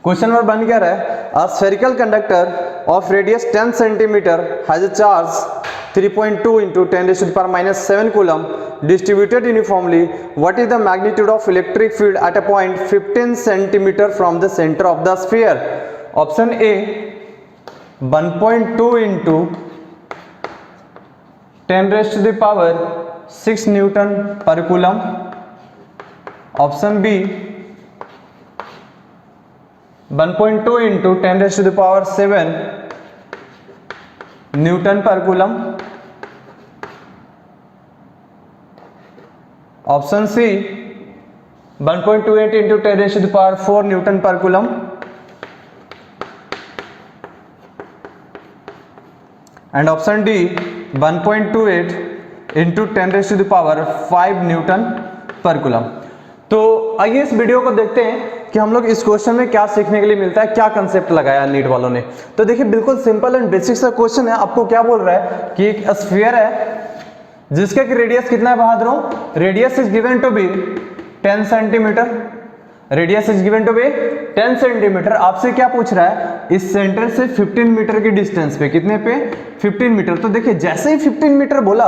Question number 1 कह रहा है a spherical conductor of radius 10 centimetre has a charge 3.2 into 10 raised to the power minus 7 coulomb distributed uniformly. What is the magnitude of electric field at a point 15 centimeter from the center of the sphere? Option A 1.2 into 10 raised to the power 6 Newton per coulomb. Option B 1.2 into 10 raised to the power 7 Newton per coulomb. Option C 1.28 into 10 raised to the power 4 Newton per coulomb. And option D 1.28 into 10 raised to the power 5 Newton per coulomb. तो आइए इस video को देखते हैं कि हम लोग इस क्वेश्चन में क्या सीखने के लिए मिलता है, क्या कंसेप्ट लगाया नीट वालों ने। तो देखिए बिल्कुल सिंपल एंड बेसिक सा क्वेश्चन है। आपको क्या बोल रहा है कि एक स्फीयर है जिसका कि रेडियस कितना है बहादुरों, radius is given to be 10 centimetre, radius is given to be 10 centimetre. आपसे क्या पूछ रहा है, इस सेंटर से 15 मीटर की डिस्टेंस पे, कितने पे 15 मीटर। तो देखिए जैसे ही 15 मीटर बोला,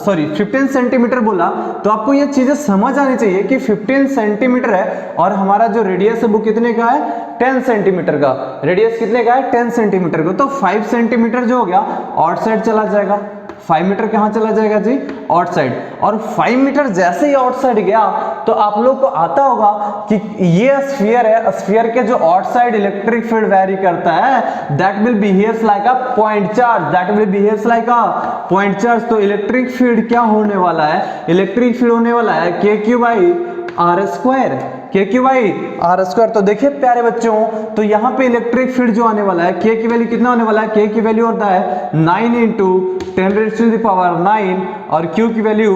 सॉरी 15 सेंटीमीटर बोला, तो आपको ये चीजें समझ आनी चाहिए कि 15 सेंटीमीटर है और हमारा जो रेडियस है वो कितने का है, 10 सेंटीमीटर का। रेडियस कितने का है, 10 सेंटीमीटर का। तो 5 सेंटीमीटर जो हो गया आउट साइड चला जाएगा, 5 मीटर कहाँ चला जाएगा जी, आउटसाइड। और 5 मीटर जैसे ही आउटसाइड गया तो आप लोग को आता होगा कि ये स्फीयर है, स्फीयर के जो आउटसाइड इलेक्ट्रिक फील्ड वेरी करता है that will behaves like a point charge, that will behaves like a point charge. तो इलेक्ट्रिक फील्ड क्या होने वाला है, इलेक्ट्रिक फील्ड होने वाला है KQ/R², KQ/R²। तो देखिए प्यारे बच्चों, तो यहाँ पे इलेक्ट्रिक फील्ड जो आने वाला है, K की वैल्यू कितना होने वाला है, K की वैल्यू होता है 9 into 10 raised to the power 9 और Q की वैल्यू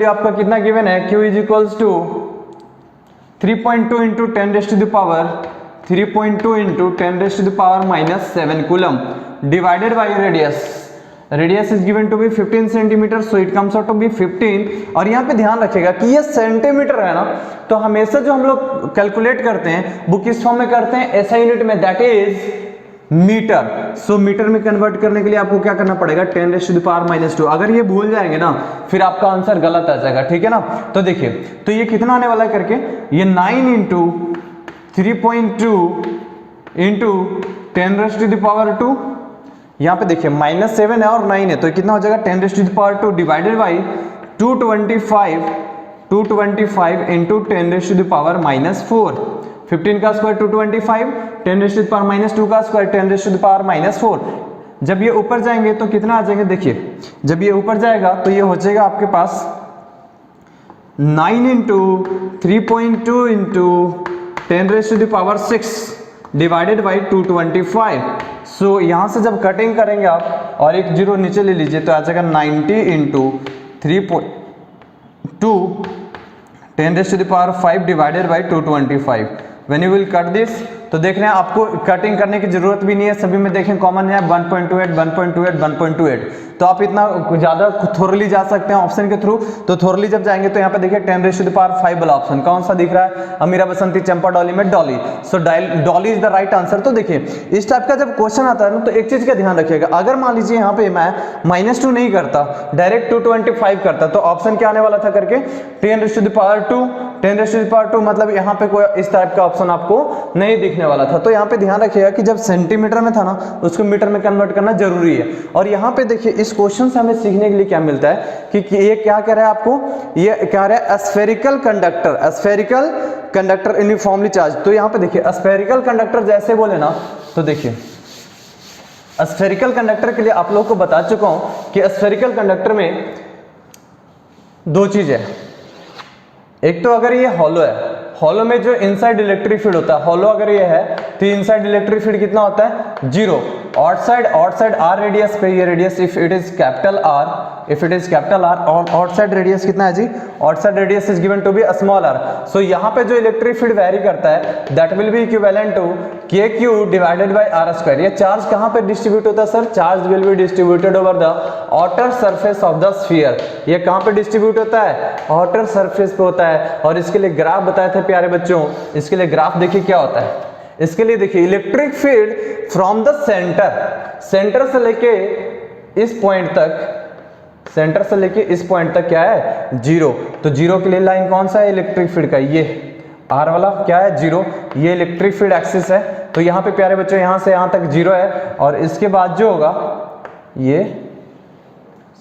आपका कितना गिवन है, Q is equals to 3.2 into 10 raised to the power 3.2 into 10 raised to the power minus 7 coulomb divided by radius is given to be 15 centimeter, so it comes out to be 15। और यहाँ पे ध्यान रखिएगा कि ये centimetre है ना, तो हमेशा जो हम लोग कैलकुलेट करते हैं वो किस फॉर्म में करते हैं, ऐसा यूनिट में, that is metre. So metre में कन्वर्ट करने के लिए आपको क्या करना पड़ेगा, 10 raised to the power minus 2। अगर ये भूल जाएंगे ना फिर आपका आंसर गलत आ जाएगा, ठीक है ना। तो देखिए तो ये कितना आने वाला है करके, ये 9 into 3.2 into 10 raised to the power 2, यहाँ पे देखिए -7 है और 9 है, तो कितना हो जाएगा 10 raised to the power 2 divided by 225 into 10 raised to the power -4। 15 का square 225, 10 raised to the power -2 का square 10 raised to the power -4। जब ये ऊपर जाएंगे तो कितना आ जाएंगे, देखिए जब ये ऊपर जाएगा तो ये हो जाएगा आपके पास 9 into 3.2 into 10 raised to the power 6 divided by 225। सो यहां से जब कटिंग करेंगे आप और एक जीरो नीचे ले लीजिए तो आ जाएगा 90 into 3.2 10 raised to the power 5 divided by 225। When you will cut this, तो देख रहे हैं आपको कटिंग करने की जरूरत भी नहीं है, सभी में देखें कॉमन है 1.28 1.28 1.28। तो आप इतना ज्यादा थोरली जा सकते हैं ऑप्शन के थ्रू। तो थोरली जब जाएंगे तो यहाँ पे देखिए 10 raised to the power 5 वाला ऑप्शन कौन सा दिख रहा है, अमीरा बसंती चंपा डॉली में Dolly. So Dolly is the right answer. तो देखिए इस टाइप का जब क्वेश्चन आता है ना तो एक चीज का ध्यान रखिएगा, अगर मान लीजिए यहाँ पे मैं -2 नहीं करता, डायरेक्ट 225 करता, तो ऑप्शन क्या आने वाला था करके 10 raised to the power 2 10 raised to the power 2, मतलब यहाँ पे कोई इस टाइप का ऑप्शन आपको नहीं दिखने वाला था। तो यहाँ पे ध्यान रखिएगा कि जब सेंटीमीटर में था ना उसको मीटर में कन्वर्ट करना जरूरी है। और यहाँ पे देखिए इस क्वेश्चन से हमें सीखने के लिए क्या मिलता है कि ये क्या कह रहा है आपको, ये क्या रहा है, स्फेरिकल कंडक्टर यूनिफॉर्मली चार्ज। तो यहाँ पे देखिए स्फेरिकल कंडक्टर जैसे बोले ना, तो देखिए स्फेरिकल कंडक्टर के लिए आप लोग को बता चुका हूं कि स्फेरिकल कंडक्टर में दो चीज है। एक तो अगर ये हॉलो है, हॉलो में जो इनसाइड इलेक्ट्रिक फील्ड होता है, हॉलो अगर ये है तो इनसाइड इलेक्ट्रिक फील्ड कितना होता है, 0। आउटसाइड आर रेडियस पे, ये radius if it is capital R, और आउटसाइड रेडियस कितना है जी, outside radius is given to be small R. So यहाँ पे जो इलेक्ट्रिक फील्ड वेरी करता है that will be equivalent to KQ divided by R²। ये चार्ज कहाँ पे डिस्ट्रीब्यूट होता है sir, charge will be distributed over the outer surface of the sphere. ये कहाँ पे डिस्ट्रीब्यूट होता है, आउटर सरफेस पे होता है। और इसके लिए ग्राफ बताए थे प्यारे बच्चों, इसके लिए ग्राफ देखिए क्या होता है, इसके लिए देखिए electric field from the centre से लेके इस पॉइंट तक, सेंटर से लेके इस पॉइंट तक क्या है 0। तो 0 के लिए लाइन कौन सा है इलेक्ट्रिक फील्ड का, ये R वाला क्या है 0, ये इलेक्ट्रिक फील्ड एक्सिस है। तो यहाँ पे प्यारे बच्चों यहाँ से यहाँ तक 0 है और इसके बाद जो होगा ये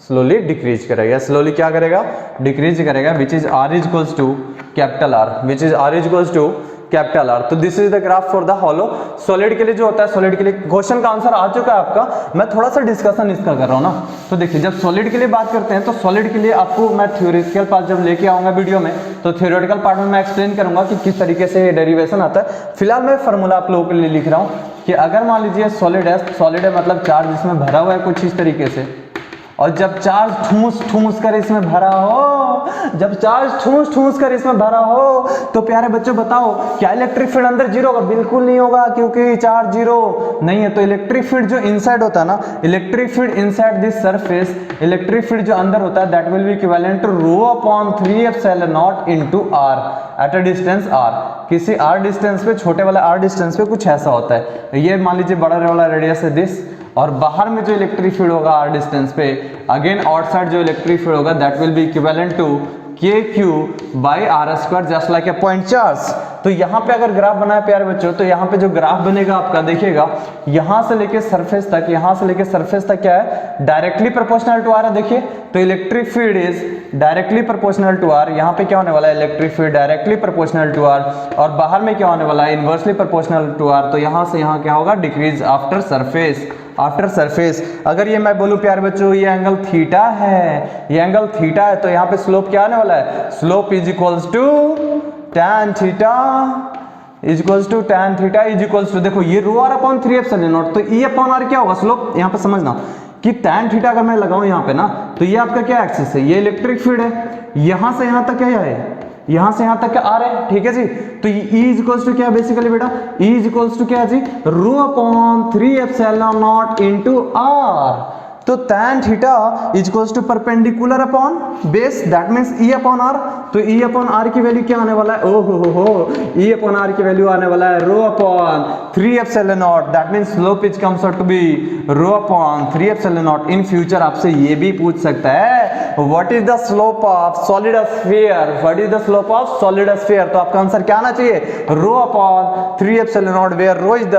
स्लोली डिक्रीज करेगा, स्लोली क्या करेगा डिक्रीज करेगा, which is R equals to capital R, which is R equals to capital R। तो this is the graph for the hollow solid के लिए जो होता है, सॉलिड के लिए क्वेश्चन का आंसर आ चुका है आपका, मैं थोड़ा सा डिस्कशन इसका कर रहा हूँ ना। तो देखिए जब सॉलिड के लिए बात करते हैं तो सॉलिड के लिए आपको मैं थ्योरेटिकल पार्ट जब लेके आऊंगा वीडियो में, तो थ्योरेटिकल पार्ट में मैं एक्सप्लेन करूंगा कि किस तरीके से डेरिवेशन आता है। फिलहाल मैं फॉर्मूला आप लोगों के लिए लिख रहा हूँ कि अगर मान लीजिए सॉलिड है मतलब चार्ज इसमें भरा हुआ है कुछ इस तरीके से, और जब चार्ज ठूस कर इसमें भरा हो, जब चार्ज ठूस कर इसमें भरा हो, तो प्यारे बच्चों बताओ क्या इलेक्ट्रिक फील्ड अंदर 0 होगा? बिल्कुल नहीं होगा, क्योंकि चार्ज 0 नहीं है। तो इलेक्ट्रिक फील्ड जो इनसाइड होता है ना, electric field inside this surface, electric field जो अंदर होता है that will be equivalent to ρ/3ε0 into r at a distance r। किसी r डिस्टेंस पे, छोटे वाले r डिस्टेंस पे कुछ ऐसा होता है। ये मान लीजिए बड़ा वाला रेडियस है दिस, और बाहर में जो इलेक्ट्रिक फील्ड होगा r डिस्टेंस पे, अगेन आउटसाइड जो इलेक्ट्रिक फील्ड होगा that will be equivalent to kq by r² just like a point charge. तो यहाँ पे अगर ग्राफ बनाए प्यारे बच्चों, तो यहाँ पे जो ग्राफ बनेगा आपका देखिएगा, यहाँ से लेके सरफेस तक, यहाँ से लेके सरफेस तक क्या है डायरेक्टली प्रोपोर्शनल टू r है। देखिए तो electric field is directly proportional to r, यहाँ पे क्या होने वाला है electric field directly proportional to r, और बाहर में क्या होने वाला है इनवर्सली प्रोपोर्शनल टू r। तो यहाँ से यहाँ क्या होगा decrease after surface, after surface. अगर ये मैं बोलूं प्यारे बच्चों ये एंगल थीटा है, ये एंगल थीटा है, तो यहाँ पे स्लोप क्या आने वाला है, slope is equals to tan theta is equals to tan theta is equals to, देखो ये ρr/3ε0, तो E/r क्या होगा स्लोप, यहाँ पे समझना कि tan थीटा अगर मैं लगाऊं यहाँ पे ना, तो ये आपका क्या एक्सिस है, ये इलेक्ट्रिक फील्ड है, यहां से यहां तक क्या है, यहां से यहां तक क्या आ रहा है, ठीक है जी। तो E इज इक्वल्स टू क्या है बेसिकली बेटा, E इज इक्वल्स टू क्या है जी ρ/3ε0 इनटू r। तो tan theta is equals to perpendicular upon base, that means E/r। तो E/r की वैल्यू क्या आने वाला है, ओहो हो E/r की वैल्यू आने वाला है ρ/3ε0, that means slope is comes out to be ρ/3ε0। In future आपसे ये भी पूछ सकता है what is the slope of solid sphere, what is the slope of solid sphere. तो आपका आंसर क्या आना चाहिए ρ/3ε0, where ρ is the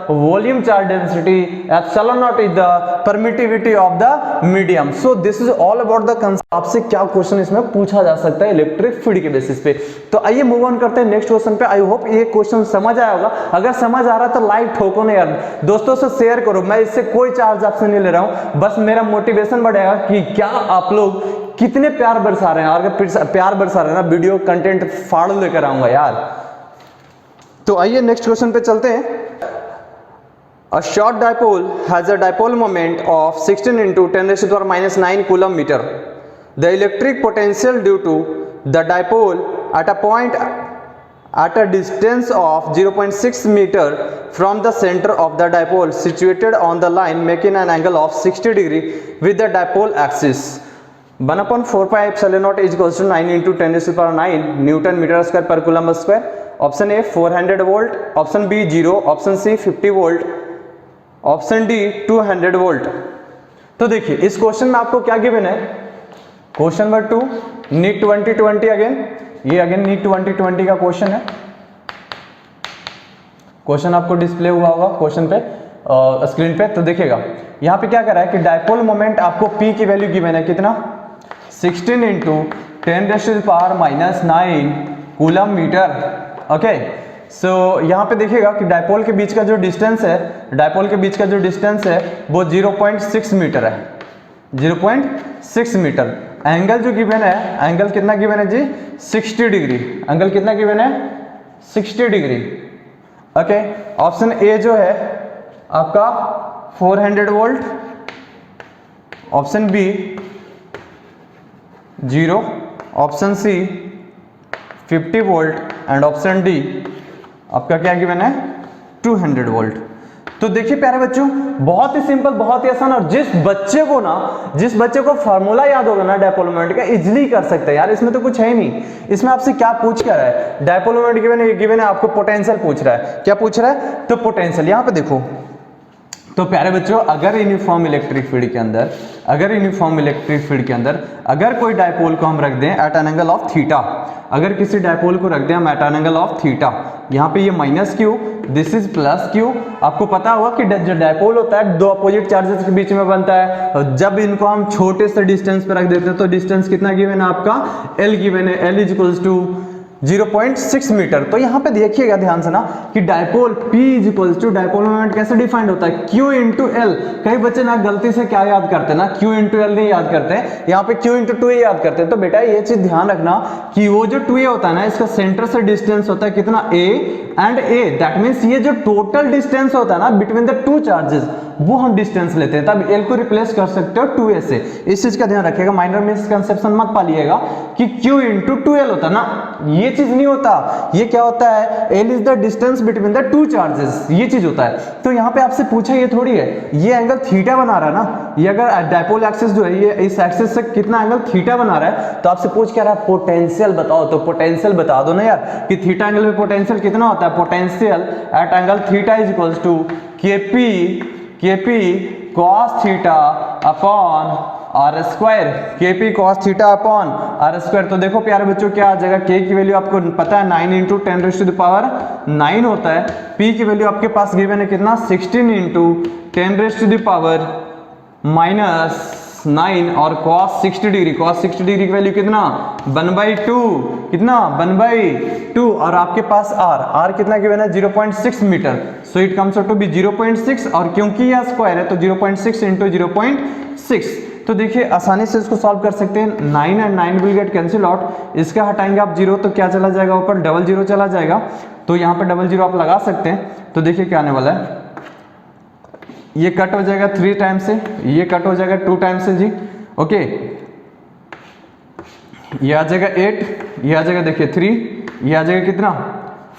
volume charge density, ε0 is the permittivity of the medium. So this is all about the concept. आपसे क्या question इसमें पूछा जा सकता है इलेक्ट्रिक फील्ड के बेसिस पे। तो आइए मूव ऑन करते हैं नेक्स्ट क्वेश्चन पे। आई होप ये क्वेश्चन समझ आया होगा, अगर समझ आ रहा है तो लाइक ठोको नहीं यार, दोस्तों से शेयर करो। मैं इससे कोई चार्ज आपसे नहीं ले रहा हूं, बस मेरा मोटिवेशन बढ़ेगा कि क्या आप लोग कितने प्यार बरसा रहे हैं, और अगर प्यार बरसा रहे हैं ना वीडियो कंटेंट फाड़ लेकर आऊंगा यार। तो आइए नेक्स्ट क्वेश्चन पे चलते हैं। A short dipole has a dipole moment of 16 into 10⁻⁹ coulomb meter. The electric potential due to the dipole at a point at a distance of 0.6 meter from the center of the dipole situated on the line making an angle of 60 degree with the dipole axis. 1/4πε0 is equals to 9 into 10⁹ Newton meter square per coulomb square. Option A 400 volt, option B 0, option C 50 volt, option D 200 volt. तो देखिए इस question में आपको क्या given है, question number 2 NEET 2020 again, ये again NEET 2020 का question है। क्वेश्चन आपको डिस्प्ले हुआ होगा क्वेश्चन पे स्क्रीन पे। तो देखिएगा यहाँ पे क्या कर रहा है कि डायपोल मोमेंट आपको P की वैल्यू गिवन है कितना 16 into 10⁻⁹ coulomb metre. Okay so यहाँ पे देखिएगा कि डायपोल के बीच का जो डिस्टेंस है, डायपोल के बीच का जो डिस्टेंस है वो 0.6 मीटर है, 0.6 मीटर। एंगल जो गिवन है, एंगल कितना गिवन है जी 60 डिग्री, एंगल कितना गिवन है 60 डिग्री। ओके ऑप्शन ए जो है आपका 400 volt, option B 0, option C 50 volt and option D आपका क्या गिवन है 200 वोल्ट। तो देखिए प्यारे बच्चों, बहुत ही सिंपल, बहुत ही आसान, और जिस बच्चे को फार्मूला याद होगा ना डायपोल मोमेंट का, इजीली कर सकते हैं यार। इसमें तो कुछ है ही नहीं। इसमें आपसे क्या पूछ क्या रहा है, डायपोल मोमेंट गिवन है, आपको पोटेंशियल पूछ रहा है। क्या पूछ रहा है? तो पोटेंशियल। यहां पे देखो तो प्यारे बच्चों, अगर यूनिफॉर्म इलेक्ट्रिक फील्ड के अंदर अगर कोई डायपोल को हम रख दें at an angle of theta, अगर किसी डायपोल को रख दें हम at an angle of theta, यहाँ पे ये minus q, this is plus q. आपको पता होगा कि जो डायपोल होता है दो अपोजिट चार्जेस के बीच में बनता है, और जब इनको हम छोटे से डिस्टेंस पे रख देते हैं तो डिस्टेंस कितना गिवन है आपका? L गिवन है, L is equals to 0.6 metre. तो यहाँ पे देखिएगा ध्यान से ना कि dipole P is equals to, dipole moment कैसे डिफाइंड होता है? Q into L. कई बच्चे ना गलती से क्या याद करते हैं ना, Q इंटू एल नहीं याद करते, यहाँ पे Q इंटू 2a याद करते हैं। तो बेटा ये चीज ध्यान रखना कि वो जो 2a होता है ना, इसका सेंटर से डिस्टेंस होता है कितना? A and A। That means ये जो टोटल डिस्टेंस होता है ना बिटवीन द टू चार्जेस, वो हम डिस्टेंस लेते हैं, तब L को रिप्लेस कर सकते हो 2a से। इस चीज का ध्यान रखिएगा, माइनर मिसकंसेप्शन मत पालिएगा कि Q इंटू 2l होता है ना, ये चीज नहीं होता। ये क्या होता है? L is the distance between the two charges, ये चीज होता है। तो यहाँ पे आपसे पूछा ये थोड़ी है, ये एंगल थीटा बना रहा है ना, ये अगर डायपोल एक्सिस जो है ये इस एक्सिस से कितना एंगल थीटा बना रहा है, तो आपसे पूछ क्या रहा है? पोटेंशियल बताओ। तो पोटेंशियल बता दो ना यार कि थीटा एंगल में पोटेंशियल कितना होता है? Potential at angle theta is equals to KP cos theta upon r square, KP cos theta upon r square. तो देखो प्यारे बच्चों क्या आ जाएगा? के की वैल्यू आपको पता है 9 इंटू 10⁻⁹ होता है। पी की वैल्यू आपके पास गिवन है कितना? 16 इंटू 10⁻⁻⁹ और cos 60 डिग्री की वैल्यू कितना? 1/2, कितना? 1/2। और आपके पास r कितना गिवन है? 0.6 metre. So it comes out to be 0.6, और क्योंकि यह स्क्वायर है तो 0.6 इंटू 0.6। तो देखिए आसानी से इसको सॉल्व कर सकते हैं। 9 and 9 will get cancel out, इसका हटाएंगे आप 0 तो क्या चला जाएगा ऊपर? 00 चला जाएगा। तो यहाँ पे 00 आप लगा सकते हैं। तो देखिए क्या आने वाला है, ये कट हो जाएगा 3 टाइम से, ये कट हो जाएगा 2 टाइम से जी। ओके, ये आ जाएगा 8, ये आ जाएगा देखिए 3, ये आ जाएगा कितना?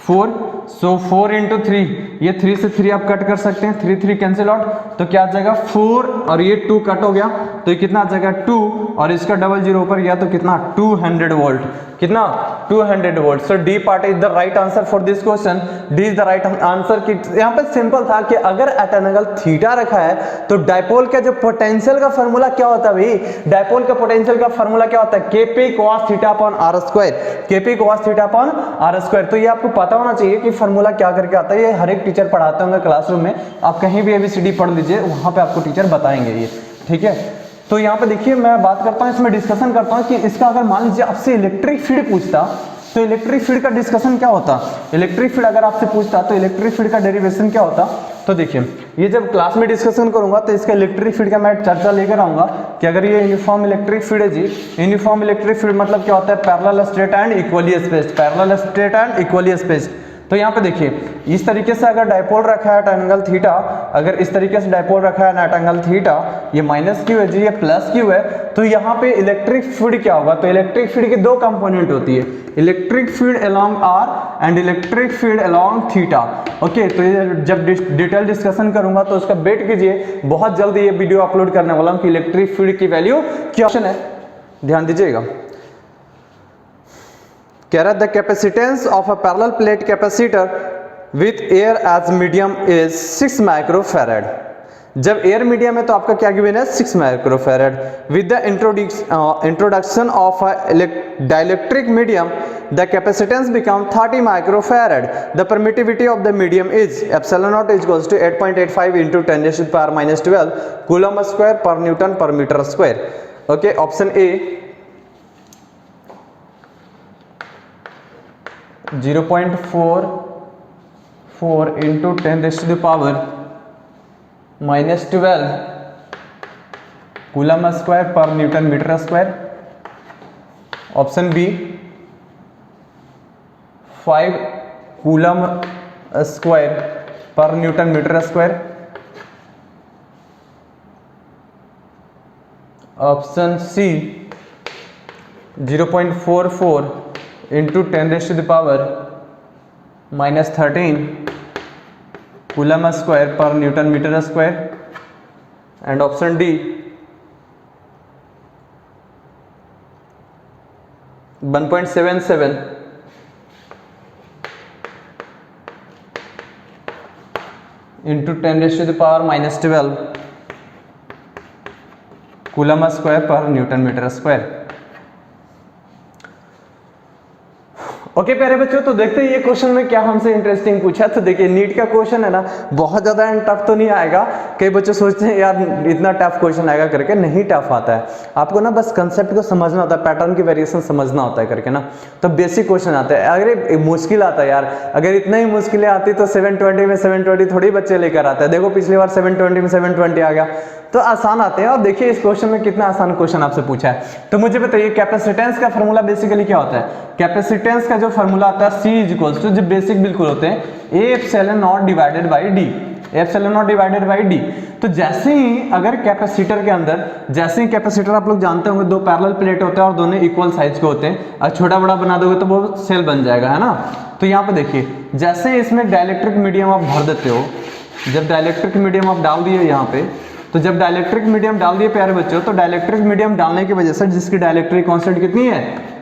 4। सो 4 इंटू 3, ये 3 से 3 आप कट कर सकते हैं, 3 कैंसिल आउट, तो क्या आ जाएगा? 4, और ये 2 कट हो गया तो ये कितना आ जाएगा? 2, और इसका 00 ऊपर गया तो कितना? 200 वोल्ट। कितना? 200 volt. So D part is the right answer for this question. D is the right answer. यहाँ पे सिंपल था कि अगर एट एन एंगल थीटा रखा है तो डायपोल का जो पोटेंशियल का फॉर्मूला क्या होता है भाई? डायपोल का पोटेंशियल का फॉर्मूला क्या होता है? KP cos theta upon r square, KP cos theta upon r square. तो ये आपको पता होना चाहिए कि फॉर्मूला क्या करके आता है। ये हर एक टीचर पढ़ाते होंगे क्लासरूम में, आप कहीं भी ABCD पढ़ लीजिए, वहां पे आपको टीचर बताएंगे ये, ठीक है। तो यहाँ पे देखिए मैं बात करता हूँ, इसमें डिस्कशन करता हूँ कि इसका अगर मान लीजिए आपसे इलेक्ट्रिक फील्ड पूछता तो इलेक्ट्रिक फील्ड का डिस्कशन क्या होता? इलेक्ट्रिक फील्ड अगर आपसे पूछता तो इलेक्ट्रिक फील्ड का डेरिवेशन क्या होता? तो देखिए ये जब क्लास में डिस्कशन करूंगा तो इसका इलेक्ट्रिक फील्ड का मैं चर्चा लेकर आऊंगा कि अगर ये यूनिफॉर्म इलेक्ट्रिक फील्ड है जी, यूनिफॉर्म इलेक्ट्रिक फील्ड मतलब क्या होता है? Parallel straight and equally spaced, parallel straight and equally spaced. तो यहाँ पे देखिए इस तरीके से अगर डायपोल रखा है एट एंगल थीटा, अगर इस तरीके से डायपोल रखा है एट एंगल थीटा, ये माइनस क्यू है जी, ये प्लस क्यू है, तो यहाँ पे इलेक्ट्रिक फील्ड क्या होगा? तो इलेक्ट्रिक फील्ड की दो कंपोनेंट होती है, electric field along are and electric field along theta. Okay, तो ये जब डिटेल डिस्कशन करूंगा तो उसका वेट कीजिए, बहुत जल्दी ये वीडियो अपलोड करने वाला हूँ कि इलेक्ट्रिक फील्ड की वैल्यू क्या ऑप्शन है, ध्यान दीजिएगा। कह रहा है the capacitance of a parallel plate capacitor with air as medium is 6 microfarad. जब एयर मीडियम है तो आपका क्या गिवन है? 6 microfarad. With the introduction of dielectric medium the capacitance become 30 microfarad. The permittivity of the medium is epsilon nought is equals to 8.85 into 10⁻⁻12 coulomb square per Newton पर metre square. Okay, option A 0.44 into 10⁻⁻12 coulomb square per newton metre square. Option B 5 coulomb square per newton metre square. Option C 0.44 into 10⁻⁻13 coulomb square per newton metre square, and option D 1.77 into 10⁻⁻12 coulomb square per newton metre square. Okay प्यारे बच्चों, तो देखते हैं ये question में क्या हमसे interesting पूछा। तो देखिए नीट का क्वेश्चन है ना, बहुत ज्यादा टफ तो नहीं आएगा। कई बच्चे सोचते हैं यार इतना टफ क्वेश्चन आएगा करके, नहीं टफ आता है। आपको ना बस कंसेप्ट को समझना होता है, पैटर्न की वेरिएशन समझना होता है करके ना, तो बेसिक क्वेश्चन आता है। अगर मुश्किल आता है यार, अगर इतना ही मुश्किलें आती तो 720 में 720 थोड़ी बच्चे लेकर आते हैं। देखो पिछली बार 720 में 720 आ गया, तो आसान आते हैं। और देखिए इस क्वेश्चन में कितना आसान क्वेश्चन आपसे पूछा है। तो मुझे बताइए कैपेसिटेंस का फॉर्मूला बेसिकली क्या होता है। कैपेसिटेंस का जो फॉर्मूला आता है C इक्वल्स टू, जो बेसिक बिल्कुल होते हैं, A epsilon not divided by D, epsilon not divided by D। तो जैसे ही अगर कैपेसिटर के अंदर, जैसे ही कैपेसिटर आप लोग जानते होंगे दो पैरेलल प्लेट होते हैं और दोनों इक्वल साइज के होते हैं, और छोटा बड़ा बना दोगे तो वो सेल बन जाएगा, है ना। तो यहाँ पे देखिए जैसे इसमें डाइलेक्ट्रिक मीडियम आप भर देते हो, जब डाइलेक्ट्रिक मीडियम आप डाल दिए यहाँ पे, तो जब डाइलेक्ट्रिक मीडियम डाल दिए प्यारे बच्चों, तो डाइलेक्ट्रिक मीडियम डालने की वजह से जिसकी डाइलेक्ट्रिक कांस्टेंट कितनी है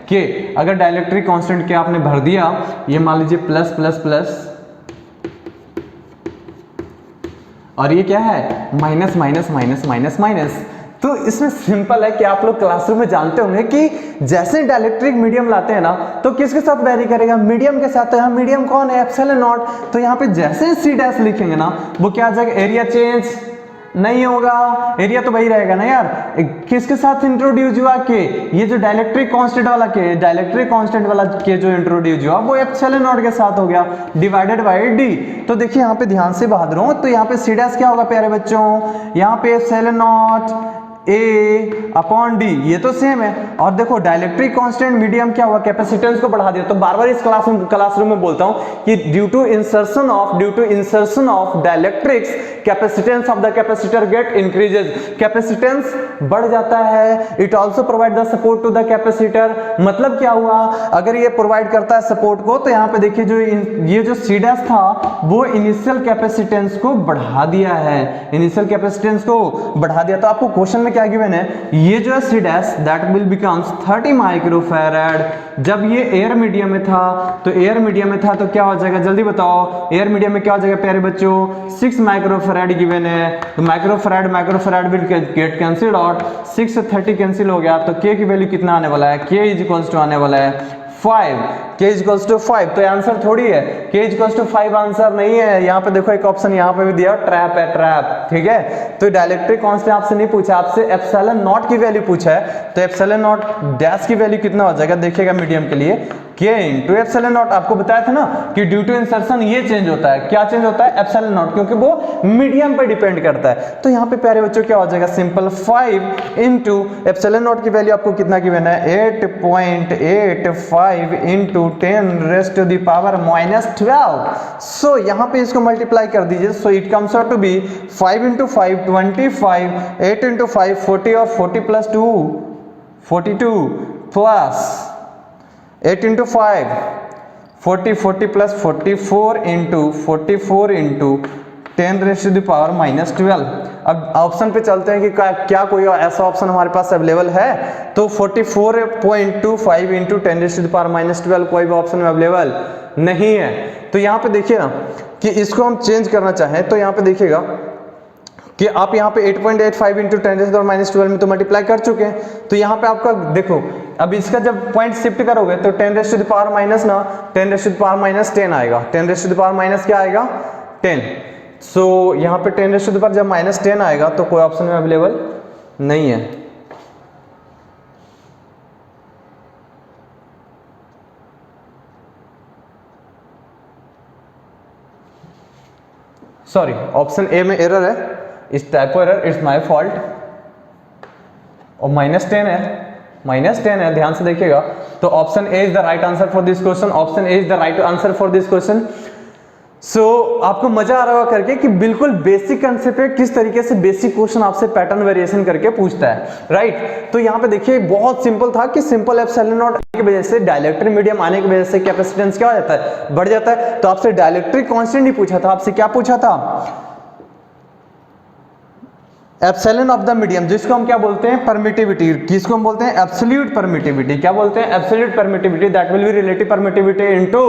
के, अगर डाइलेक्ट्रिक कांस्टेंट के आपने भर दिया, ये मान लीजिए प्लस प्लस प्लस, और ये क्या है minus minus minus minus minus. तो इसमें सिंपल है कि आप लोग क्लासरूम में जानते होंगे कि जैसे डाइलेक्ट्रिक मीडियम लाते हैं ना, तो किसके साथ वेरी करेगा, मीडियम के साथ। तो यहाँ मीडियम कौन है, एप्सिलॉन नॉट। तो यहाँ पे जैसे C डैश लिखेंगे ना, वो क्या आ जाएगा, एरिया चेंज नहीं होगा, एरिया तो वही रहेगा ना यार। किसके साथ इंट्रोड्यूस हुआ के, ये जो डाइलेक्ट्रिक कांस्टेंट वाला के, डाइलेक्ट्रिक कांस्टेंट वाला के जो इंट्रोड्यूस हुआ वो एप्सिलॉन नॉट के साथ हो गया, डिवाइडेड बाय D। तो देखिए यहाँ पे ध्यान से बहादुर हूं, तो यहाँ पे C डैश क्या होगा प्यारे बच्चों, यहाँ पे epsilon not A upon D, ये तो सेम है। और देखो डाइलेक्ट्रिक कांस्टेंट मीडियम क्या हुआ, कैपेसिटेंस को बढ़ा दिया। तो बार बार इस क्लासरूम में बोलता हूं कि due to insertion of dielectrics capacitance of the capacitor get increases, capacitance बढ़ जाता है। It also provide the support to the capacitor. मतलब क्या हुआ, अगर ये प्रोवाइड करता है सपोर्ट को, तो यहाँ पे देखिए जो ये जो C डैश था वो इनिशियल कैपेसिटेंस को बढ़ा दिया है, इनिशियल कैपेसिटेंस को बढ़ा दिया। तो आपको क्वेश्चन में क्या गिवन है, ये जो है C dash that will becomes 30 microfarad. जब ये एयर मीडियम में था, तो एयर मीडियम में था तो क्या हो जाएगा, जल्दी बताओ, एयर मीडियम में क्या हो जाएगा प्यारे बच्चों, 6 माइक्रोफैराड गिवन है। तो microfarad will get cancelled out, 6 से 30 कैंसिल हो गया। तो K की वैल्यू कितना आने वाला है, K इज इक्वल्स टू आने वाला है 5, K इज इक्वल्स टू 5। तो आंसर थोड़ी है K is equals to 5, answer नहीं है। यहाँ पे देखो एक ऑप्शन यहाँ पे भी दिया, ट्रैप है, ट्रैप, ठीक है। तो डाइलेक्ट्रिक कांस्टेंट आपसे नहीं पूछा, आपसे एप्सिलॉन नॉट की वैल्यू पूछा है। तो एप्सिलॉन नॉट डैश की वैल्यू कितना हो जाएगा, देखिएगा मीडियम के लिए K इंटू एप्सिलॉन नॉट। आपको बताया था ना कि ड्यू टू इंसर्शन ये चेंज होता है, क्या चेंज होता है, एप्सिलॉन नॉट, क्योंकि वो मीडियम पे डिपेंड करता है। तो यहाँ पे प्यारे बच्चों क्या हो जाएगा, सिंपल 5 इंटू एप्सिलॉन नॉट की वैल्यू आपको कितना गिवन है, 8.85 इंटू 10⁻⁻12। सो यहाँ पे इसको मल्टीप्लाई कर दीजिए। So it comes out to be 5 into 5 25, 8 into 5 40, और 40 plus 2 42 plus 8 into 5 40, 40 plus 44 into 10⁻⁻12। अब ऑप्शन पे चलते हैं कि क्या कोई ऐसा ऑप्शन हमारे पास अवेलेबल है। तो 44.25 इंटू 10⁻⁻12 कोई भी ऑप्शन में अवेलेबल नहीं है। तो यहाँ पे देखिए ना कि इसको हम चेंज करना चाहें, तो यहाँ पे देखिएगा कि आप यहाँ पे 8.85 इंटू 10⁻⁻12 में तो मल्टीप्लाई कर चुके हैं। तो यहाँ पे आपका देखो, अब इसका जब पॉइंट शिफ्ट करोगे तो 10⁻⁻10 आएगा, 10⁻⁻ क्या आएगा, 10। सो यहाँ पे 10⁻⁻ जब -10 आएगा तो कोई ऑप्शन में अवेलेबल नहीं है। सॉरी, ऑप्शन ए में एरर है, इस typo error, it's my fault. और -10 है, ध्यान से देखिएगा। तो option A is the right answer for this question, option A is the right answer for this question. आपको मजा आ रहा होगा करके कि बिल्कुल बेसिक कंसेप्ट पे किस तरीके से बेसिक क्वेश्चन आपसे पैटर्न वेरिएशन करके पूछता है, राइट। तो यहाँ पे देखिए बहुत सिंपल था कि सिंपल एप्सिलॉन नॉट की वजह से डाइलेक्ट्रिक मीडियम आने की वजह से कैपेसिटेंस क्या हो जाता है, बढ़ जाता है। तो आपसे डाइलेक्ट्रिक कांस्टेंट नहीं पूछा था, आपसे क्या पूछा था, एप्सिलॉन ऑफ द मीडियम, जिसको हम क्या बोलते हैं, परमिटिविटी, किसको हम बोलते हैं, एब्सोल्यूट परमिटिविटी। क्या बोलते हैं, absolute permittivity, that will be relative permittivity into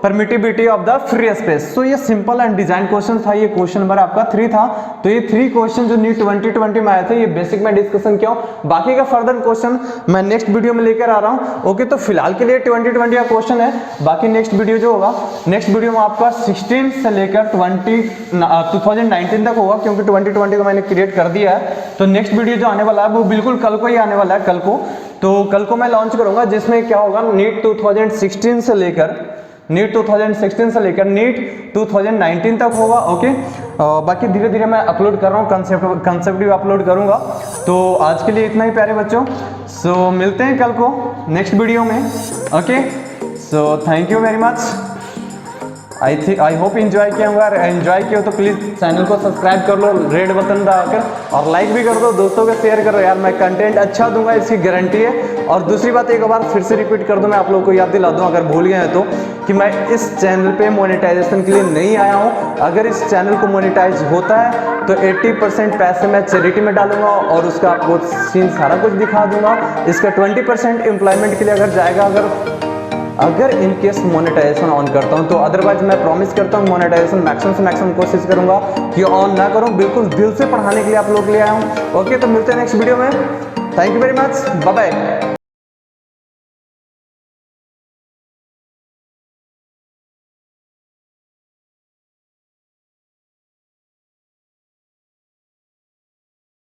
permittivity of the free space. So ये सिंपल एंड डिजाइन क्वेश्चन था, ये क्वेश्चन नंबर आपका 3 था। तो ये 3 क्वेश्चन जो नीट 2020 में आए थे, ये बेसिक में डिस्कशन किया। बाकी का फर्दर क्वेश्चन मैं नेक्स्ट वीडियो में लेकर आ रहा हूं। ओके, तो फिलहाल के लिए 2020 का क्वेश्चन है, बाकी नेक्स्ट वीडियो जो होगा, नेक्स्ट वीडियो में आपका 16 से लेकर 2019 तक होगा, क्योंकि 2020 को मैंने क्रिएट कर दिया है। तो नेक्स्ट वीडियो जो आने वाला है वो बिल्कुल कल को ही आने वाला है, कल को। तो कल को मैं लॉन्च करूंगा, जिसमें क्या होगा, नीट 2016 से लेकर नीट 2019 तक होगा। ओके, बाकी धीरे धीरे मैं अपलोड कर रहा हूँ, कंसेप्ट भी अपलोड करूंगा। तो आज के लिए इतना ही प्यारे बच्चों। सो मिलते हैं कल को नेक्स्ट वीडियो में। Okay, so thank you very much. I hope enjoy किया होगा। एंजॉय किया तो प्लीज़ चैनल को सब्सक्राइब कर लो, रेड बटन दबाकर, और लाइक भी कर दो, दोस्तों को शेयर करो यार। मैं कंटेंट अच्छा दूंगा, इसकी गारंटी है। और दूसरी बात एक बार फिर से रिपीट कर दूं, मैं आप लोगों को याद दिला दूं अगर भूल गए हैं तो, कि मैं इस चैनल पे मोनेटाइजेशन के लिए नहीं आया हूं। अगर इस चैनल को मोनेटाइज होता है तो 80% पैसे मैं चैरिटी में डालूंगा और उसका आपको सीन सारा कुछ दिखा दूंगा। इसका 20% एम्प्लॉयमेंट के लिए अगर जाएगा, अगर इन केस मोनेटाइजेशन ऑन करता हूं तो। अदरवाइज मैं प्रॉमिस करता हूं मोनेटाइजेशन मैक्सिमम से मैक्सिमम कोशिश करूंगा कि ऑन ना करूं। बिल्कुल दिल से पढ़ाने के लिए आप लोग ले आया हूं। ओके, तो मिलते हैं नेक्स्ट वीडियो में। Thank you very much, bye bye.